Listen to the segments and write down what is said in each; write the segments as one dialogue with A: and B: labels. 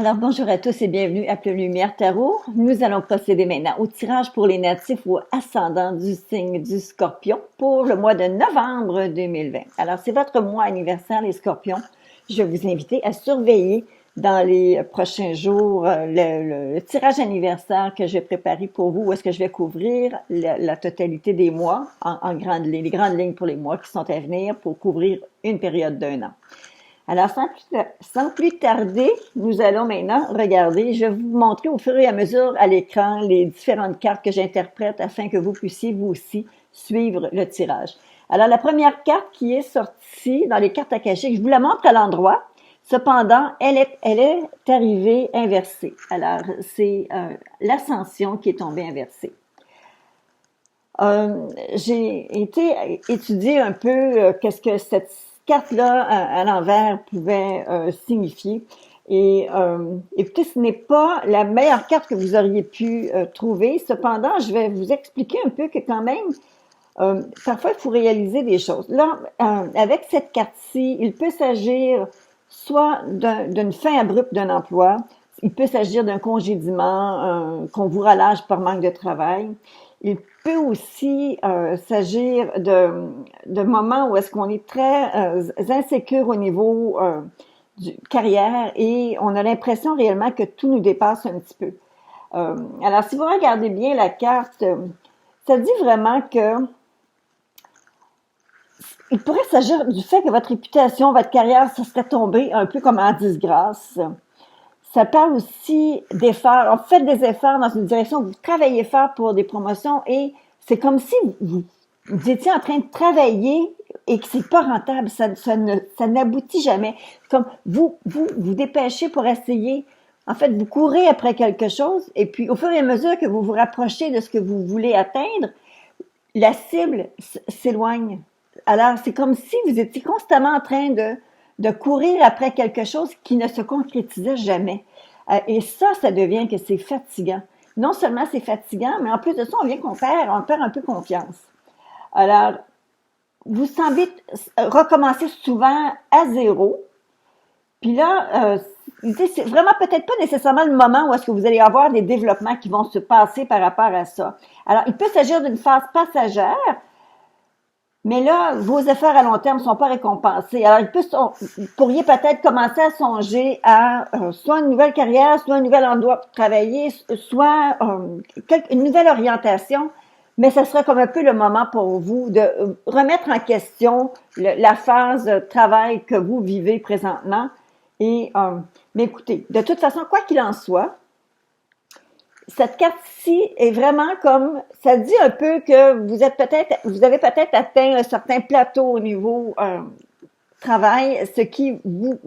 A: Alors bonjour à tous et bienvenue à Pleine Lumière Tarot. Nous allons procéder maintenant au tirage pour les natifs ou ascendants du signe du Scorpion pour le mois de novembre 2020. Alors c'est votre mois anniversaire les Scorpions. Je vais vous inviter à surveiller dans les prochains jours le tirage anniversaire que j'ai préparé pour vous où est-ce que je vais couvrir la totalité des mois en grandes lignes, les grandes lignes pour les mois qui sont à venir pour couvrir une période d'un an. Alors, sans plus tarder, nous allons maintenant regarder. Je vais vous montrer au fur et à mesure à l'écran les différentes cartes que j'interprète afin que vous puissiez vous aussi suivre le tirage. Alors, la première carte qui est sortie dans les cartes akashiques, je vous la montre à l'endroit. Cependant, elle est arrivée inversée. Alors, c'est l'ascension qui est tombée inversée. J'ai été étudier un peu qu'est-ce que cette carte-là à l'envers pouvait signifier. Et écoutez, ce n'est pas la meilleure carte que vous auriez pu trouver. Cependant, je vais vous expliquer un peu que quand même, parfois, il faut réaliser des choses. Là, avec cette carte-ci, il peut s'agir soit d'une fin abrupte d'un emploi, il peut s'agir d'un congédiement, qu'on vous relâche par manque de travail. Il peut aussi s'agir de moments où est-ce qu'on est très insécure au niveau du carrière et on a l'impression réellement que tout nous dépasse un petit peu. Alors, si vous regardez bien la carte, ça dit vraiment que il pourrait s'agir du fait que votre réputation, votre carrière, ça serait tombé un peu comme en disgrâce. Ça parle aussi d'efforts. Faites des efforts dans une direction, vous travaillez fort pour des promotions et c'est comme si vous étiez en train de travailler et que c'est pas rentable, ça n'aboutit jamais. Comme vous dépêchez pour essayer. En fait, vous courez après quelque chose et puis au fur et à mesure que vous vous rapprochez de ce que vous voulez atteindre, la cible s'éloigne. Alors, c'est comme si vous étiez constamment en train de courir après quelque chose qui ne se concrétisait jamais. Et ça devient que c'est fatigant. Non seulement c'est fatigant, mais en plus de ça, on perd un peu confiance. Alors, vous semblez recommencer souvent à zéro. Puis là, c'est vraiment peut-être pas nécessairement le moment où est-ce que vous allez avoir des développements qui vont se passer par rapport à ça. Alors, il peut s'agir d'une phase passagère, mais là, vos efforts à long terme ne sont pas récompensés. Alors, vous pourriez peut-être commencer à songer à soit une nouvelle carrière, soit un nouvel endroit pour travailler, soit une nouvelle orientation, mais ce serait comme un peu le moment pour vous de remettre en question la phase de travail que vous vivez présentement. Et, mais écoutez, de toute façon, quoi qu'il en soit, cette carte-ci est vraiment comme, ça dit un peu que vous avez peut-être atteint un certain plateau au niveau travail, ce qui vous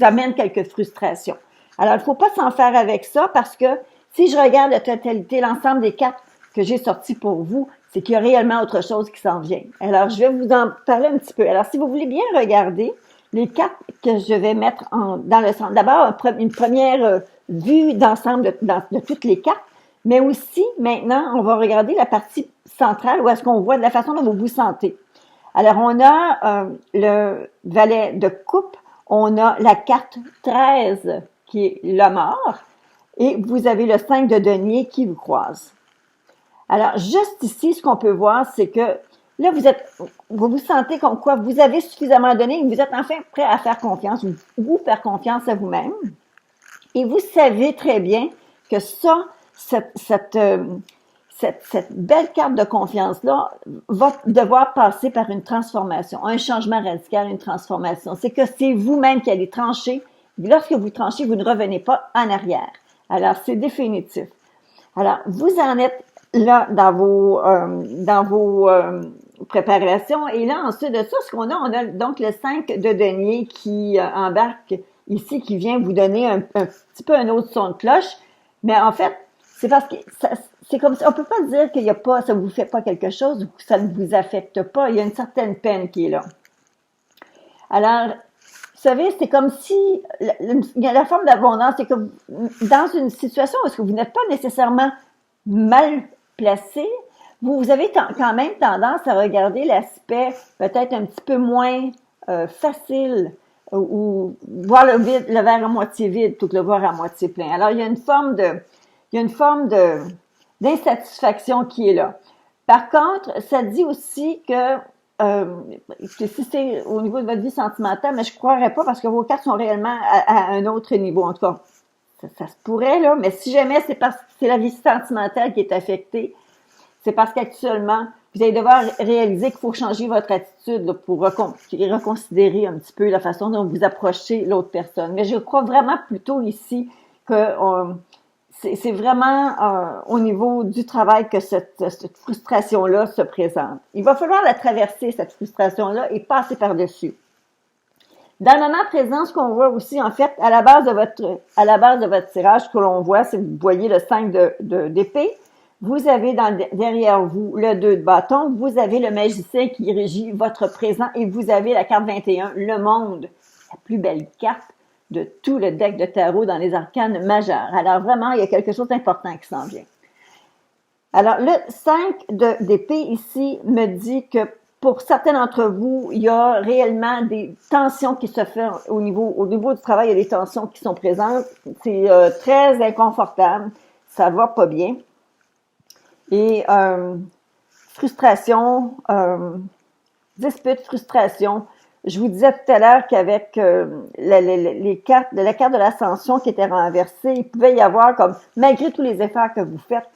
A: amène quelques frustrations. Alors, il ne faut pas s'en faire avec ça parce que si je regarde la totalité, l'ensemble des cartes que j'ai sorties pour vous, c'est qu'il y a réellement autre chose qui s'en vient. Alors, je vais vous en parler un petit peu. Alors, si vous voulez bien regarder les cartes que je vais mettre dans le centre. D'abord, une première vue d'ensemble de toutes les cartes, mais aussi, maintenant, on va regarder la partie centrale où est-ce qu'on voit de la façon dont vous vous sentez. Alors, on a le valet de coupe, on a la carte 13 qui est le mort, et vous avez le 5 de denier qui vous croise. Alors, juste ici, ce qu'on peut voir, c'est que là, vous vous sentez comme quoi vous avez suffisamment donné et vous êtes enfin prêt à faire confiance, vous faire confiance à vous-même. Et vous savez très bien que cette belle carte de confiance-là va devoir passer par une transformation, un changement radical, une transformation. C'est que c'est vous-même qui allez trancher. Lorsque vous tranchez, vous ne revenez pas en arrière. Alors, c'est définitif. Alors, vous en êtes là dans vos préparations. Et là, ensuite de ça, ce qu'on a, on a donc le 5 de denier qui embarque ici, qui vient vous donner un petit peu un autre son de cloche. Mais en fait, c'est parce que c'est comme ça. On peut pas dire qu'il y a pas, ça vous fait pas quelque chose ou que ça ne vous affecte pas. Il y a une certaine peine qui est là. Alors, vous savez, c'est comme si il y a la forme d'abondance, c'est comme dans une situation où est-ce que vous n'êtes pas nécessairement mal placé, vous avez quand même tendance à regarder l'aspect peut-être un petit peu moins facile ou voir le verre à moitié vide plutôt que le voir à moitié plein. Alors, il y a une forme d'insatisfaction qui est là. Par contre, ça dit aussi que si c'est au niveau de votre vie sentimentale, mais je ne croirais pas parce que vos cartes sont réellement à un autre niveau. En tout cas, ça se pourrait, là, mais si jamais c'est parce que c'est la vie sentimentale qui est affectée, c'est parce qu'actuellement, vous allez devoir réaliser qu'il faut changer votre attitude là, pour reconsidérer un petit peu la façon dont vous approchez l'autre personne. Mais je crois vraiment plutôt ici que c'est vraiment au niveau du travail que cette frustration-là se présente. Il va falloir la traverser, cette frustration-là, et passer par-dessus. Dans le moment présent, ce qu'on voit aussi, en fait, à la base de votre tirage, ce que l'on voit, c'est que vous voyez le 5 d'épée. Vous avez derrière vous le 2 de bâton, vous avez le magicien qui régit votre présent et vous avez la carte 21, le monde, la plus belle carte de tout le deck de tarot dans les arcanes majeures. Alors vraiment, il y a quelque chose d'important qui s'en vient. Alors le 5 d'épée ici me dit que pour certains d'entre vous, il y a réellement des tensions qui se font au niveau du travail, il y a des tensions qui sont présentes. C'est très inconfortable, ça va pas bien. Et frustration, dispute, frustration. Je vous disais tout à l'heure qu'avec la carte de l'ascension qui était renversée, il pouvait y avoir comme, malgré tous les efforts que vous faites,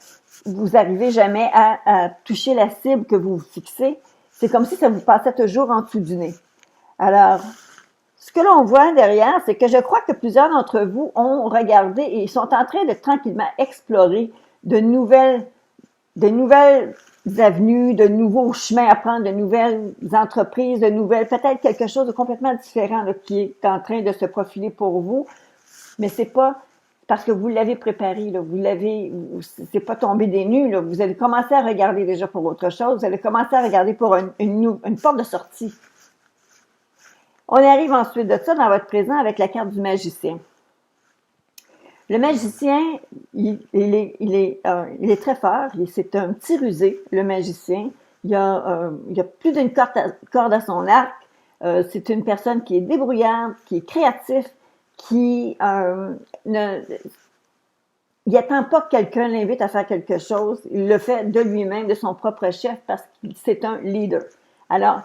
A: vous n'arrivez jamais à toucher la cible que vous vous fixez. C'est comme si ça vous passait toujours en dessous du nez. Alors, ce que l'on voit derrière, c'est que je crois que plusieurs d'entre vous ont regardé et sont en train de tranquillement explorer de nouvelles avenues, de nouveaux chemins à prendre, de nouvelles entreprises, peut-être quelque chose de complètement différent là, qui est en train de se profiler pour vous. Mais c'est pas parce que vous l'avez préparé, là, c'est pas tombé des nues, là. Vous avez commencé à regarder déjà pour autre chose, vous avez commencé à regarder pour une porte de sortie. On arrive ensuite de ça dans votre présent avec la carte du magicien. Le magicien, il est très fort. C'est un petit rusé, le magicien. Il y a plus d'une corde à son arc. C'est une personne qui est débrouillarde, qui est créatif, qui il attend pas que quelqu'un l'invite à faire quelque chose. Il le fait de lui-même, de son propre chef, parce que c'est un leader. Alors,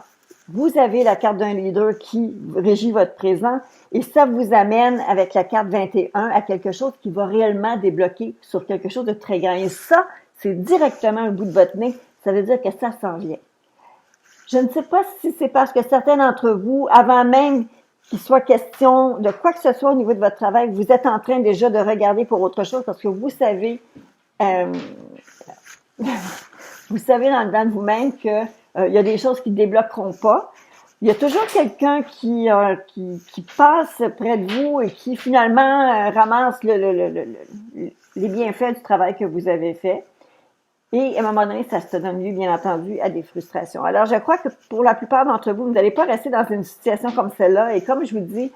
A: vous avez la carte d'un leader qui régit votre présent et ça vous amène avec la carte 21 à quelque chose qui va réellement débloquer sur quelque chose de très grand. Et ça, c'est directement au bout de votre nez. Ça veut dire que ça s'en vient. Je ne sais pas si c'est parce que certains d'entre vous, avant même qu'il soit question de quoi que ce soit au niveau de votre travail, vous êtes en train déjà de regarder pour autre chose parce que vous savez, vous savez dans le dedans de vous-même que il y a des choses qui ne débloqueront pas. Il y a toujours quelqu'un qui passe près de vous et qui finalement ramasse les bienfaits du travail que vous avez fait. Et à un moment donné, ça se donne lieu, bien entendu, à des frustrations. Alors, je crois que pour la plupart d'entre vous, vous n'allez pas rester dans une situation comme celle-là. Et comme je vous dis,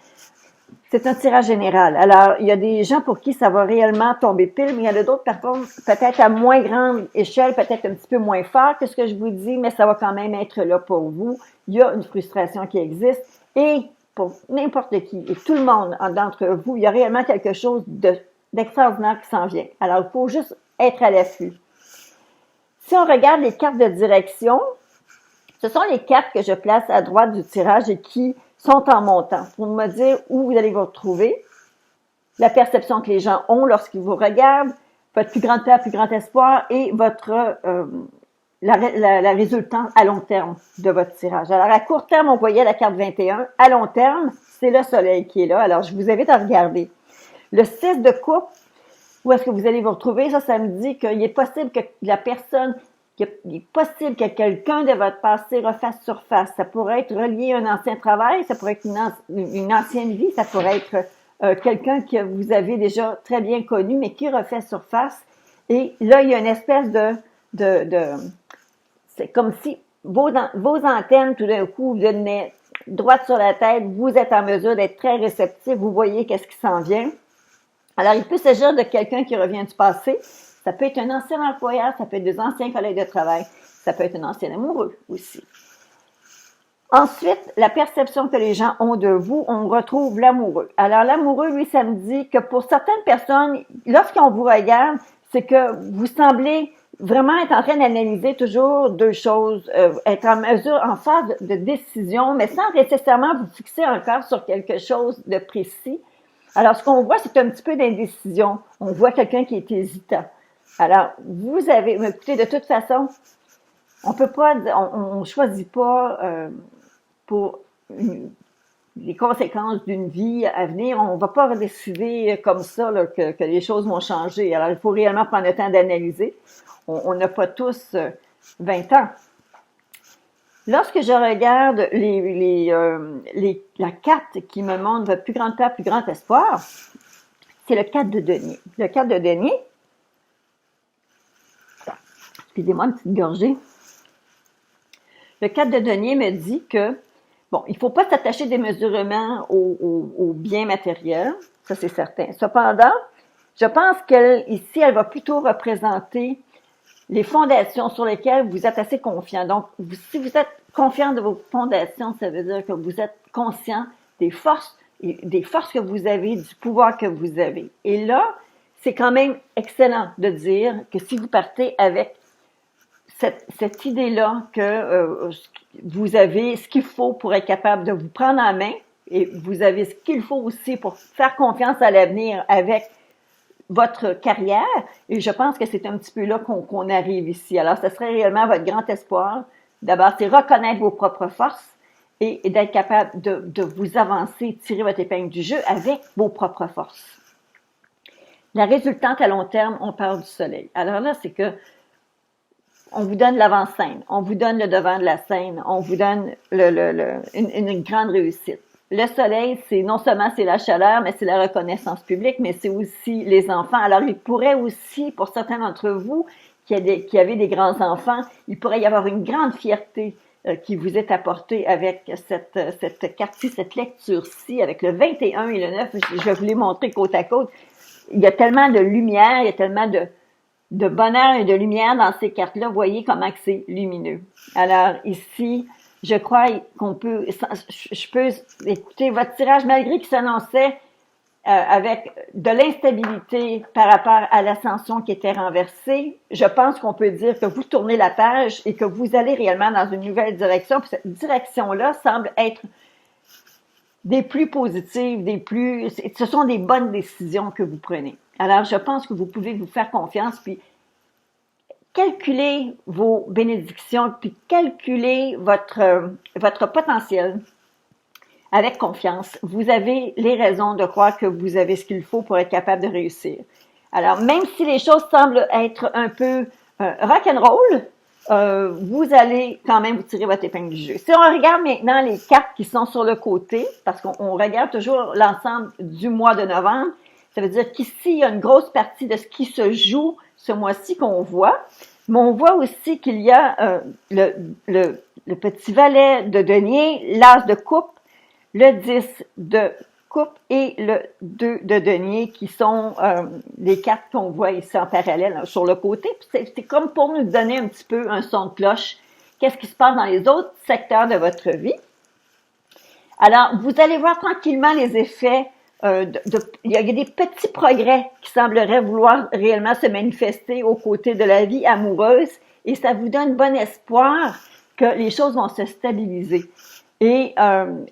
A: c'est un tirage général. Alors, il y a des gens pour qui ça va réellement tomber pile, mais il y en a d'autres, par contre, peut-être à moins grande échelle, peut-être un petit peu moins fort que ce que je vous dis, mais ça va quand même être là pour vous. Il y a une frustration qui existe. Et pour n'importe qui, et tout le monde d'entre vous, il y a réellement quelque chose d'extraordinaire qui s'en vient. Alors, il faut juste être à l'affût. Si on regarde les cartes de direction, ce sont les cartes que je place à droite du tirage et qui sont en montant pour me dire où vous allez vous retrouver, la perception que les gens ont lorsqu'ils vous regardent, votre plus grande peur, plus grand espoir et la résultante à long terme de votre tirage. Alors, à court terme, on voyait la carte 21. À long terme, c'est le soleil qui est là. Alors, je vous invite à regarder. Le 6 de coupe, où est-ce que vous allez vous retrouver? Ça me dit qu'il est possible que il est possible que quelqu'un de votre passé refasse surface. Ça pourrait être relié à un ancien travail, ça pourrait être une ancienne vie, ça pourrait être quelqu'un que vous avez déjà très bien connu, mais qui refait surface. Et là, il y a une espèce c'est comme si vos antennes, tout d'un coup, vous devenaient droite sur la tête, vous êtes en mesure d'être très réceptif, vous voyez qu'est-ce qui s'en vient. Alors, il peut s'agir de quelqu'un qui revient du passé. Ça peut être un ancien employeur, ça peut être des anciens collègues de travail, ça peut être un ancien amoureux aussi. Ensuite, la perception que les gens ont de vous, on retrouve l'amoureux. Alors, l'amoureux, lui, ça me dit que pour certaines personnes, lorsqu'on vous regarde, c'est que vous semblez vraiment être en train d'analyser toujours deux choses, être en mesure, en phase de décision, mais sans nécessairement vous fixer encore sur quelque chose de précis. Alors, ce qu'on voit, c'est un petit peu d'indécision. On voit quelqu'un qui est hésitant. Alors, vous avez, écoutez, de toute façon, on peut pas, on choisit pas pour les conséquences d'une vie à venir. On ne va pas décider comme ça là, que les choses vont changer. Alors, il faut réellement prendre le temps d'analyser. On n'a pas tous 20 ans. Lorsque je regarde la carte qui me montre votre plus grande peur, plus grand espoir, c'est le 4 de denier. Le 4 de denier, excusez-moi une petite gorgée. Le 4 de denier me dit que, bon, il ne faut pas s'attacher démesurément aux biens matériels, ça c'est certain. Cependant, je pense qu'ici, elle va plutôt représenter les fondations sur lesquelles vous êtes assez confiant. Donc, si vous êtes confiant de vos fondations, ça veut dire que vous êtes conscient des forces que vous avez, du pouvoir que vous avez. Et là, c'est quand même excellent de dire que si vous partez avec cette idée-là que vous avez ce qu'il faut pour être capable de vous prendre en main et vous avez ce qu'il faut aussi pour faire confiance à l'avenir avec votre carrière. Et je pense que c'est un petit peu là qu'on arrive ici. Alors, ce serait réellement votre grand espoir. D'abord, c'est reconnaître vos propres forces et d'être capable de vous avancer, tirer votre épingle du jeu avec vos propres forces. La résultante à long terme, on parle du soleil. Alors là, c'est que on vous donne l'avant-scène, on vous donne le devant de la scène, on vous donne une grande réussite. Le soleil, c'est non seulement c'est la chaleur, mais c'est la reconnaissance publique, mais c'est aussi les enfants. Alors, il pourrait aussi, pour certains d'entre vous qui avez des grands-enfants, il pourrait y avoir une grande fierté qui vous est apportée avec cette carte-ci, cette lecture-ci, avec le 21 et le 9. Je vais vous les montrer côte à côte. Il y a tellement de lumière, il y a tellement de bonheur et de lumière dans ces cartes-là. Voyez comment que c'est lumineux. Alors, ici, je crois qu'on peut, je peux écouter votre tirage, malgré qu'il s'annonçait avec de l'instabilité par rapport à l'ascension qui était renversée. Je pense qu'on peut dire que vous tournez la page et que vous allez réellement dans une nouvelle direction. Puis cette direction-là semble être des plus positives, ce sont des bonnes décisions que vous prenez. Alors, je pense que vous pouvez vous faire confiance, puis calculez vos bénédictions, puis calculez votre potentiel avec confiance. Vous avez les raisons de croire que vous avez ce qu'il faut pour être capable de réussir. Alors, même si les choses semblent être un peu rock'n'roll, vous allez quand même vous tirer votre épingle du jeu. Si on regarde maintenant les cartes qui sont sur le côté, parce qu'on regarde toujours l'ensemble du mois de novembre, ça veut dire qu'ici, il y a une grosse partie de ce qui se joue ce mois-ci qu'on voit, mais on voit aussi qu'il y a le petit valet de denier, l'as de coupe, le 10 de coupe et le 2 de denier qui sont les cartes qu'on voit ici en parallèle sur le côté. C'est comme pour nous donner un petit peu un son de cloche. Qu'est-ce qui se passe dans les autres secteurs de votre vie? Alors, vous allez voir tranquillement les effets. Il y a des petits progrès qui sembleraient vouloir réellement se manifester aux côtés de la vie amoureuse et ça vous donne bon espoir que les choses vont se stabiliser. Et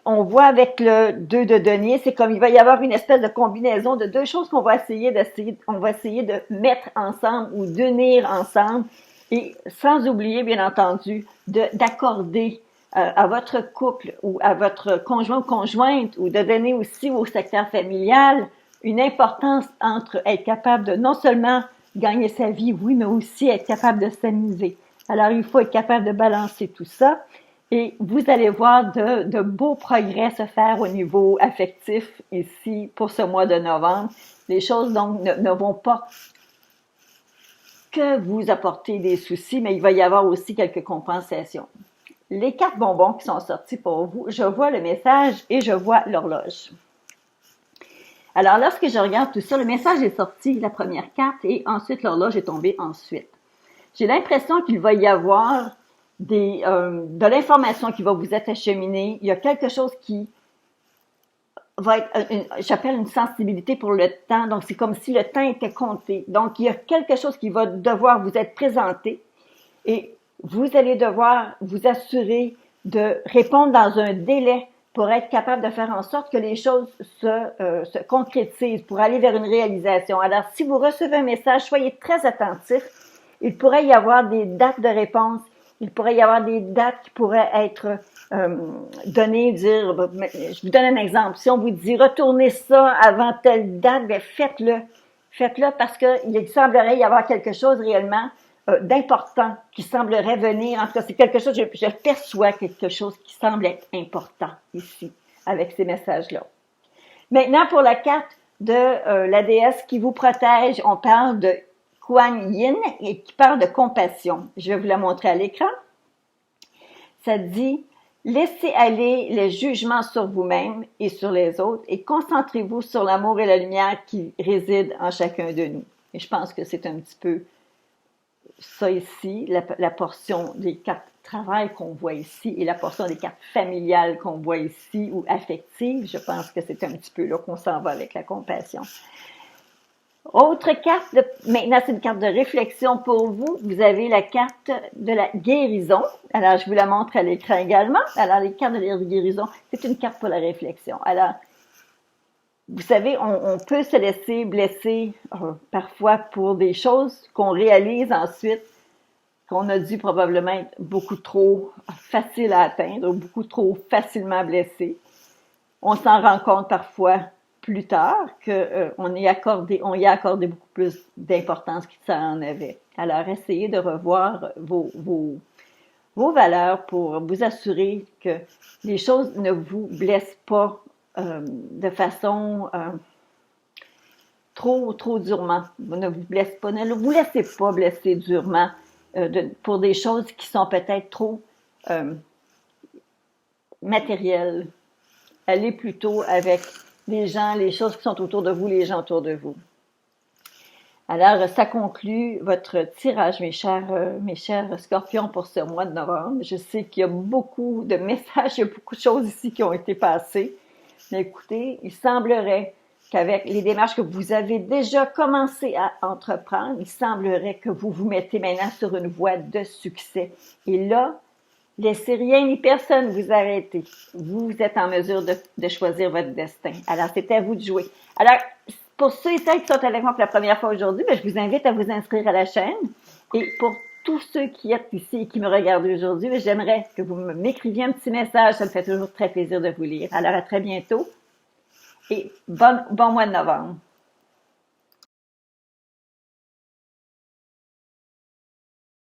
A: on voit avec le 2 de denier, c'est comme il va y avoir une espèce de combinaison de deux choses qu'on va essayer de mettre ensemble ou d'unir ensemble et sans oublier, bien entendu, d'accorder à votre couple ou à votre conjoint ou conjointe ou de donner aussi au secteur familial une importance entre être capable de non seulement gagner sa vie, oui, mais aussi être capable de s'amuser. Alors, il faut être capable de balancer tout ça. Et vous allez voir de beaux progrès se faire au niveau affectif ici pour ce mois de novembre. Les choses donc ne vont pas que vous apporter des soucis, mais il va y avoir aussi quelques compensations. Les cartes bonbons qui sont sorties pour vous, je vois le message et je vois l'horloge. Alors, lorsque je regarde tout ça, le message est sorti, la première carte, et ensuite l'horloge est tombée ensuite. J'ai l'impression qu'il va y avoir de l'information qui va vous être acheminée. Il y a quelque chose qui va être, j'appelle une sensibilité pour le temps. Donc, c'est comme si le temps était compté. Donc, il y a quelque chose qui va devoir vous être présenté et vous allez devoir vous assurer de répondre dans un délai pour être capable de faire en sorte que les choses se concrétisent, pour aller vers une réalisation. Alors, si vous recevez un message, soyez très attentif. Il pourrait y avoir des dates de réponse, il pourrait y avoir des dates qui pourraient être données, je vous donne un exemple. Si on vous dit retournez ça avant telle date, bien faites-le. Faites-le parce qu'il semblerait y avoir quelque chose réellement d'important qui semblerait venir. En tout cas, c'est quelque chose, je perçois quelque chose qui semble être important ici, avec ces messages-là. Maintenant, pour la carte de la déesse qui vous protège, on parle de Kuan Yin et qui parle de compassion. Je vais vous la montrer à l'écran. Ça dit « Laissez aller les jugements sur vous-même et sur les autres et concentrez-vous sur l'amour et la lumière qui résident en chacun de nous. » Et je pense que c'est un petit peu ça ici, la portion des cartes travail qu'on voit ici et la portion des cartes familiales qu'on voit ici ou affectives. Je pense que c'est un petit peu là qu'on s'en va avec la compassion. Autre carte, maintenant c'est une carte de réflexion pour vous. Vous avez la carte de la guérison. Alors, je vous la montre à l'écran également. Alors, les cartes de la guérison, c'est une carte pour la réflexion. Alors, vous savez, on peut se laisser blesser parfois pour des choses qu'on réalise ensuite, qu'on a dû probablement être beaucoup trop facile à atteindre, beaucoup trop facilement blessé. On s'en rend compte parfois plus tard qu'on y a accordé beaucoup plus d'importance qu'il s'en avait. Alors, essayez de revoir vos valeurs pour vous assurer que les choses ne vous blessent pas de façon trop durement. Ne vous blessez pas, ne vous laissez pas blesser durement pour des choses qui sont peut-être trop matérielles. Allez plutôt avec les gens, les choses qui sont autour de vous, les gens autour de vous. Alors, ça conclut votre tirage, mes chers scorpions, pour ce mois de novembre. Je sais qu'il y a beaucoup de messages, il y a beaucoup de choses ici qui ont été passées. Mais écoutez, il semblerait qu'avec les démarches que vous avez déjà commencé à entreprendre, il semblerait que vous vous mettez maintenant sur une voie de succès. Et là, laissez rien ni personne vous arrêter. Vous êtes en mesure de choisir votre destin. Alors, c'est à vous de jouer. Alors, pour ceux et celles qui sont avec moi pour la première fois aujourd'hui, je vous invite à vous inscrire à la chaîne. Et pour tous ceux qui êtes ici et qui me regardent aujourd'hui, j'aimerais que vous m'écriviez un petit message. Ça me fait toujours très plaisir de vous lire. Alors, à très bientôt et bon mois de novembre.